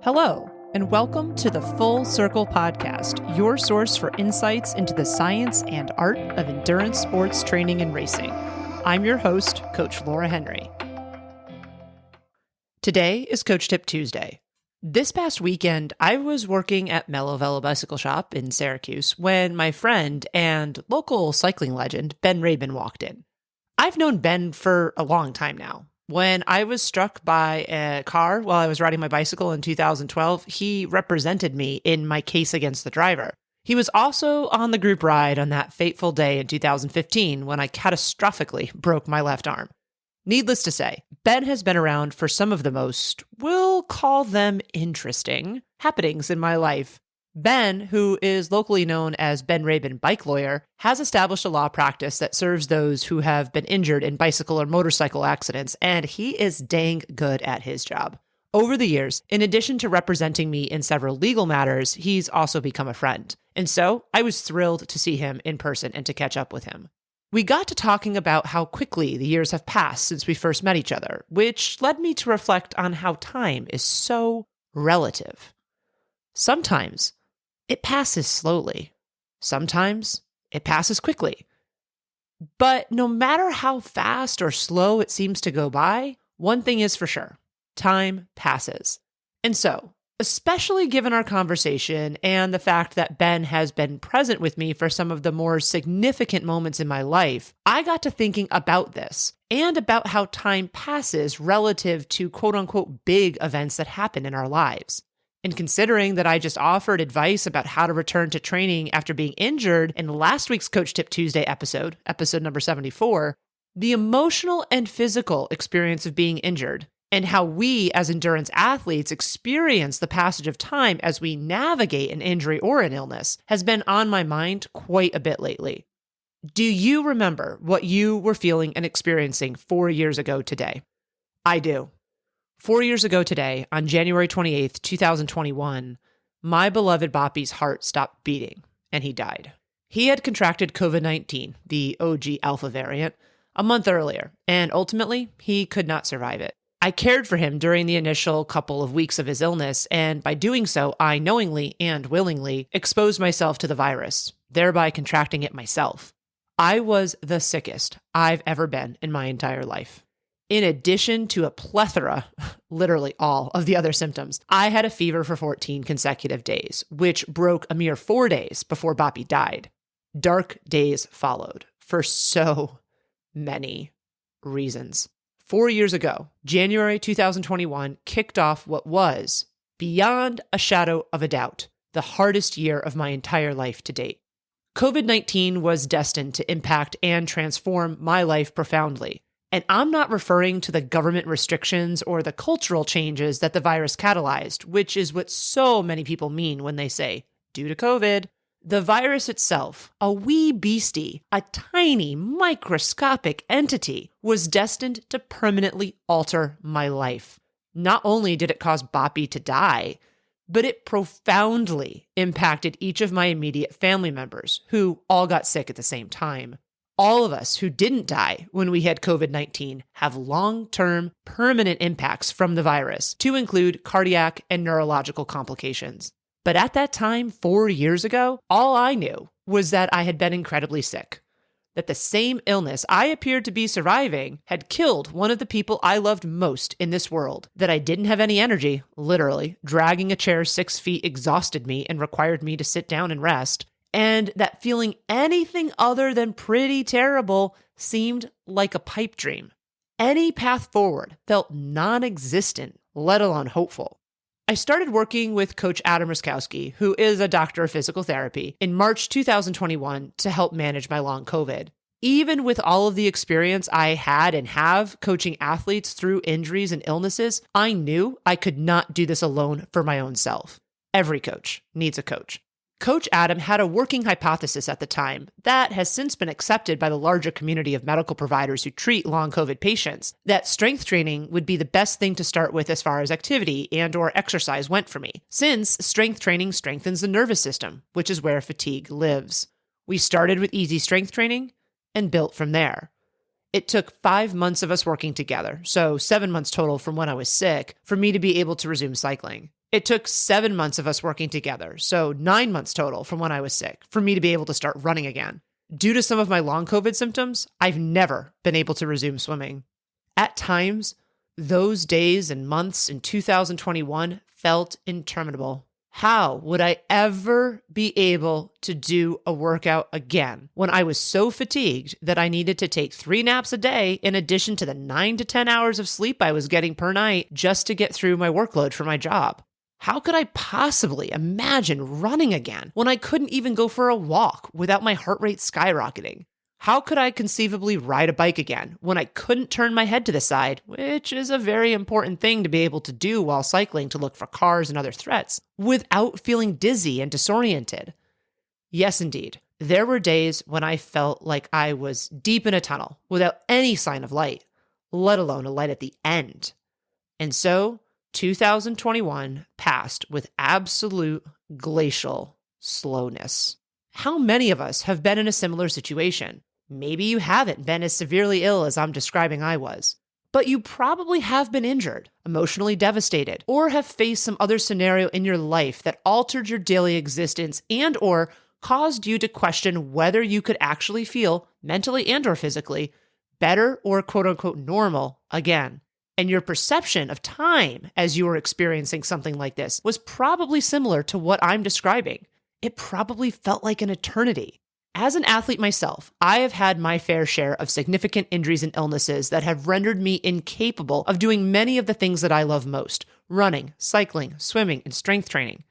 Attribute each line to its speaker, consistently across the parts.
Speaker 1: Hello, and welcome to the Full Circle Podcast, your source for insights into the science and art of endurance sports training and racing. I'm your host, Coach Laura Henry. Today is Coach Tip Tuesday. This past weekend, I was working at Mellow Velo Bicycle Shop in Syracuse when my friend and local cycling legend, Ben Rabin, walked in. I've known Ben for a long time now. When I was struck by a car while I was riding my bicycle in 2012, he represented me in my case against the driver. He was also on the group ride on that fateful day in 2015 when I catastrophically broke my left arm. Needless to say, Ben has been around for some of the most, we'll call them interesting, happenings in my life. Ben, who is locally known as Ben Rabin Bike Lawyer, has established a law practice that serves those who have been injured in bicycle or motorcycle accidents, and he is dang good at his job. Over the years, in addition to representing me in several legal matters, he's also become a friend. And so I was thrilled to see him in person and to catch up with him. We got to talking about how quickly the years have passed since we first met each other, which led me to reflect on how time is so relative. Sometimes it passes slowly. Sometimes it passes quickly. But no matter how fast or slow it seems to go by, one thing is for sure: time passes. And so, especially given our conversation and the fact that Ben has been present with me for some of the more significant moments in my life, I got to thinking about this and about how time passes relative to quote-unquote big events that happen in our lives. And considering that I just offered advice about how to return to training after being injured in last week's Coach Tip Tuesday episode number 74, the emotional and physical experience of being injured and how we as endurance athletes experience the passage of time as we navigate an injury or an illness has been on my mind quite a bit lately. Do you remember what you were feeling and experiencing 4 years ago today? I do. 4 years ago today, on January 28th, 2021, my beloved Boppy's heart stopped beating, and he died. He had contracted COVID-19, the OG Alpha variant, a month earlier, and ultimately, he could not survive it. I cared for him during the initial couple of weeks of his illness, and by doing so, I knowingly and willingly exposed myself to the virus, thereby contracting it myself. I was the sickest I've ever been in my entire life. In addition to a plethora, literally all, of the other symptoms, I had a fever for 14 consecutive days, which broke a mere 4 days before Boppy died. Dark days followed for so many reasons. 4 years ago, January 2021 kicked off what was, beyond a shadow of a doubt, the hardest year of my entire life to date. COVID-19 was destined to impact and transform my life profoundly. And I'm not referring to the government restrictions or the cultural changes that the virus catalyzed, which is what so many people mean when they say, due to COVID. The virus itself, a wee beastie, a tiny microscopic entity, was destined to permanently alter my life. Not only did it cause Boppy to die, but it profoundly impacted each of my immediate family members, who all got sick at the same time. All of us who didn't die when we had COVID-19 have long-term, permanent impacts from the virus, to include cardiac and neurological complications. But at that time, 4 years ago, all I knew was that I had been incredibly sick. That the same illness I appeared to be surviving had killed one of the people I loved most in this world. That I didn't have any energy, literally, dragging a chair 6 feet exhausted me and required me to sit down and rest. And that feeling anything other than pretty terrible seemed like a pipe dream. Any path forward felt non-existent, let alone hopeful. I started working with Coach Adam Ruskowski, who is a doctor of physical therapy, in March 2021 to help manage my long COVID. Even with all of the experience I had and have coaching athletes through injuries and illnesses, I knew I could not do this alone for my own self. Every coach needs a coach. Coach Adam had a working hypothesis at the time that has since been accepted by the larger community of medical providers who treat long COVID patients, that strength training would be the best thing to start with as far as activity and/or exercise went for me, since strength training strengthens the nervous system, which is where fatigue lives. We started with easy strength training and built from there. It took 5 months of us working together, so 7 months total from when I was sick, for me to be able to resume cycling. It took 7 months of us working together, so 9 months total from when I was sick, for me to be able to start running again. Due to some of my long COVID symptoms, I've never been able to resume swimming. At times, those days and months in 2021 felt interminable. How would I ever be able to do a workout again when I was so fatigued that I needed to take 3 naps a day in addition to the 9 to 10 hours of sleep I was getting per night just to get through my workload for my job? How could I possibly imagine running again when I couldn't even go for a walk without my heart rate skyrocketing? How could I conceivably ride a bike again when I couldn't turn my head to the side, which is a very important thing to be able to do while cycling to look for cars and other threats, without feeling dizzy and disoriented? Yes, indeed. There were days when I felt like I was deep in a tunnel without any sign of light, let alone a light at the end. And so, 2021 passed with absolute glacial slowness. How many of us have been in a similar situation? Maybe you haven't been as severely ill as I'm describing I was, but you probably have been injured, emotionally devastated, or have faced some other scenario in your life that altered your daily existence and or caused you to question whether you could actually feel, mentally and or physically, better or quote unquote normal again. And your perception of time as you were experiencing something like this was probably similar to what I'm describing. It probably felt like an eternity. As an athlete myself, I have had my fair share of significant injuries and illnesses that have rendered me incapable of doing many of the things that I love most: running, cycling, swimming, and strength training.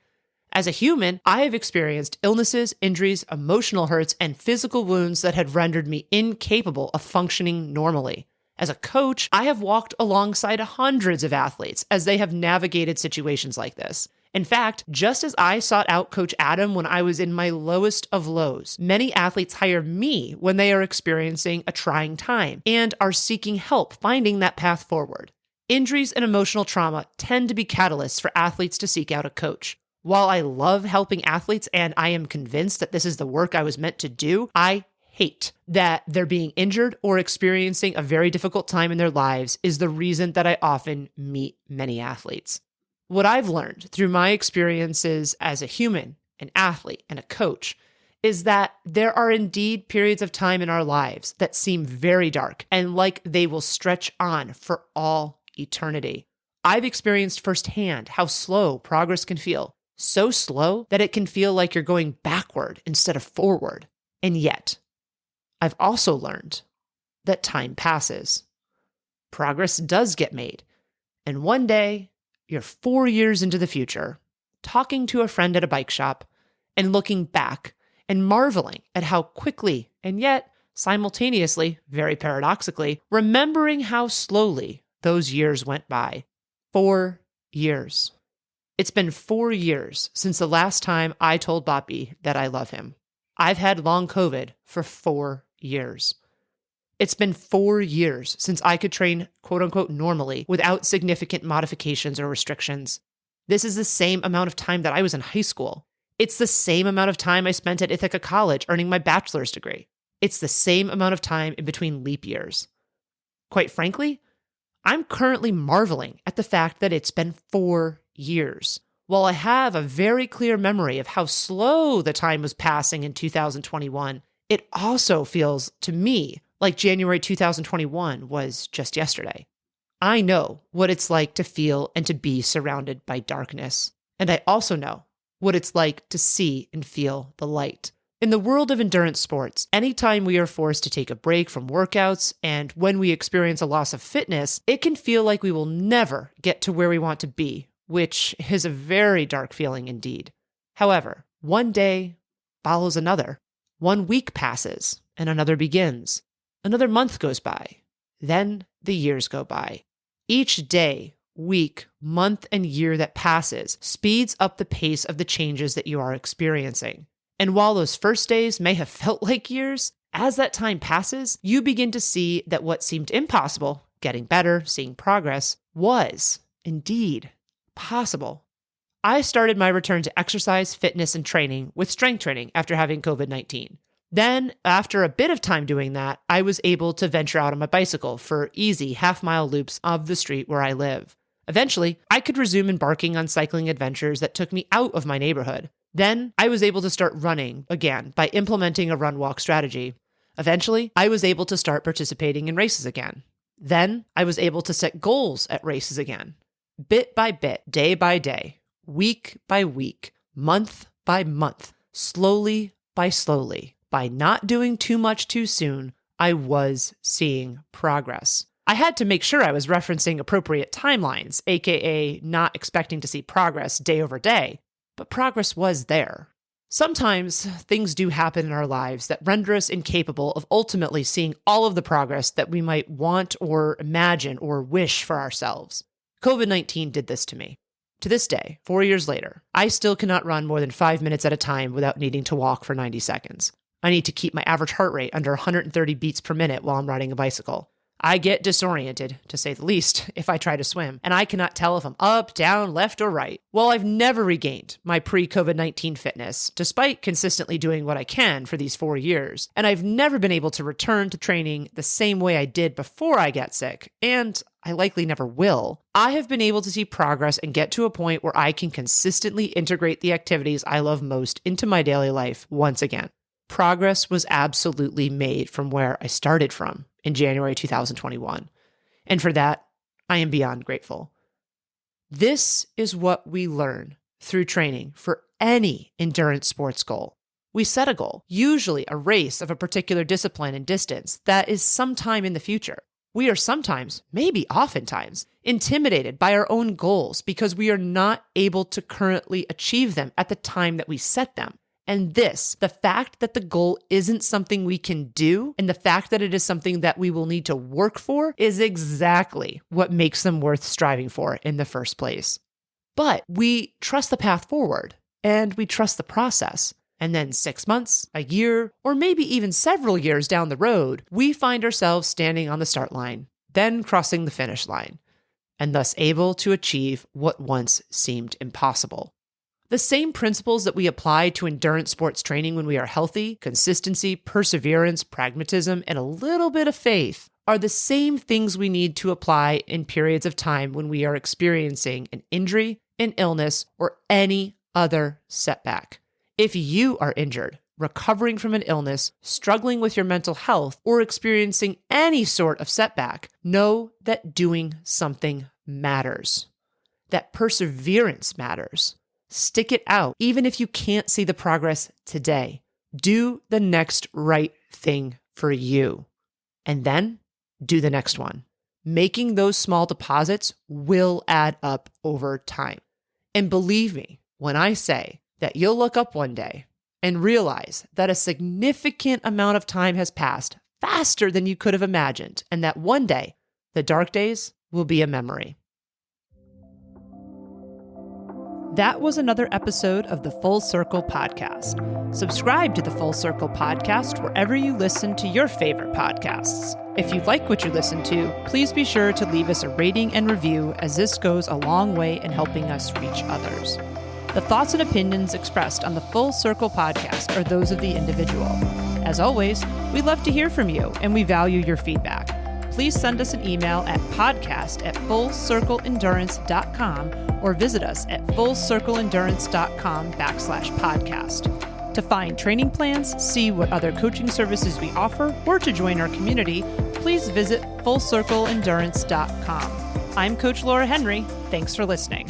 Speaker 1: As a human, I have experienced illnesses, injuries, emotional hurts, and physical wounds that had rendered me incapable of functioning normally. As a coach, I have walked alongside hundreds of athletes as they have navigated situations like this. In fact, just as I sought out Coach Adam when I was in my lowest of lows, many athletes hire me when they are experiencing a trying time and are seeking help finding that path forward. Injuries and emotional trauma tend to be catalysts for athletes to seek out a coach. While I love helping athletes and I am convinced that this is the work I was meant to do, I hate that they're being injured or experiencing a very difficult time in their lives is the reason that I often meet many athletes. What I've learned through my experiences as a human, an athlete, and a coach is that there are indeed periods of time in our lives that seem very dark and like they will stretch on for all eternity. I've experienced firsthand how slow progress can feel, so slow that it can feel like you're going backward instead of forward. And yet, I've also learned that time passes. Progress does get made. And one day, you're 4 years into the future, talking to a friend at a bike shop and looking back and marveling at how quickly and yet simultaneously, very paradoxically, remembering how slowly those years went by. 4 years. It's been 4 years since the last time I told Boppy that I love him. I've had long COVID for 4 years. It's been 4 years since I could train quote unquote normally without significant modifications or restrictions. This is the same amount of time that I was in high school. It's the same amount of time I spent at Ithaca College earning my bachelor's degree. It's the same amount of time in between leap years. Quite frankly, I'm currently marveling at the fact that it's been 4 years. While I have a very clear memory of how slow the time was passing in 2021, it also feels to me like January 2021 was just yesterday. I know what it's like to feel and to be surrounded by darkness. And I also know what it's like to see and feel the light. In the world of endurance sports, anytime we are forced to take a break from workouts and when we experience a loss of fitness, it can feel like we will never get to where we want to be, which is a very dark feeling indeed. However, one day follows another. 1 week passes and another begins. Another month goes by. Then the years go by. Each day, week, month, and year that passes speeds up the pace of the changes that you are experiencing. And while those first days may have felt like years, as that time passes, you begin to see that what seemed impossible, getting better, seeing progress, was indeed possible. I started my return to exercise, fitness, and training with strength training after having COVID-19. Then, after a bit of time doing that, I was able to venture out on my bicycle for easy half-mile loops of the street where I live. Eventually, I could resume embarking on cycling adventures that took me out of my neighborhood. Then, I was able to start running again by implementing a run-walk strategy. Eventually, I was able to start participating in races again. Then, I was able to set goals at races again. Bit by bit, day by day, week by week, month by month, slowly by slowly, by not doing too much too soon, I was seeing progress. I had to make sure I was referencing appropriate timelines, aka not expecting to see progress day over day, but progress was there. Sometimes things do happen in our lives that render us incapable of ultimately seeing all of the progress that we might want or imagine or wish for ourselves. COVID-19 did this to me. To this day, 4 years later, I still cannot run more than 5 minutes at a time without needing to walk for 90 seconds. I need to keep my average heart rate under 130 beats per minute while I'm riding a bicycle. I get disoriented, to say the least, if I try to swim, and I cannot tell if I'm up, down, left, or right. While I've never regained my pre-COVID-19 fitness, despite consistently doing what I can for these 4 years, and I've never been able to return to training the same way I did before I got sick, and I likely never will, I have been able to see progress and get to a point where I can consistently integrate the activities I love most into my daily life once again. Progress was absolutely made from where I started from in January 2021. And for that, I am beyond grateful. This is what we learn through training for any endurance sports goal. We set a goal, usually a race of a particular discipline and distance that is sometime in the future. We are sometimes, maybe oftentimes, intimidated by our own goals because we are not able to currently achieve them at the time that we set them. And this, the fact that the goal isn't something we can do, and the fact that it is something that we will need to work for, is exactly what makes them worth striving for in the first place. But we trust the path forward, and we trust the process. And then 6 months, a year, or maybe even several years down the road, we find ourselves standing on the start line, then crossing the finish line, and thus able to achieve what once seemed impossible. The same principles that we apply to endurance sports training when we are healthy, consistency, perseverance, pragmatism, and a little bit of faith, are the same things we need to apply in periods of time when we are experiencing an injury, an illness, or any other setback. If you are injured, recovering from an illness, struggling with your mental health, or experiencing any sort of setback, know that doing something matters, that perseverance matters. Stick it out, even if you can't see the progress today. Do the next right thing for you. And then do the next one. Making those small deposits will add up over time. And believe me when I say that you'll look up one day and realize that a significant amount of time has passed faster than you could have imagined, and that one day, the dark days will be a memory. That was another episode of the Full Circle Podcast. Subscribe to the Full Circle Podcast wherever you listen to your favorite podcasts. If you like what you listen to, please be sure to leave us a rating and review, as this goes a long way in helping us reach others. The thoughts and opinions expressed on the Full Circle Podcast are those of the individual. As always, we love to hear from you, and we value your feedback. Please send us an email at podcast@fullcircleendurance.com or visit us at fullcircleendurance.com/podcast. To find training plans, see what other coaching services we offer, or to join our community, please visit fullcircleendurance.com. I'm Coach Laura Henry. Thanks for listening.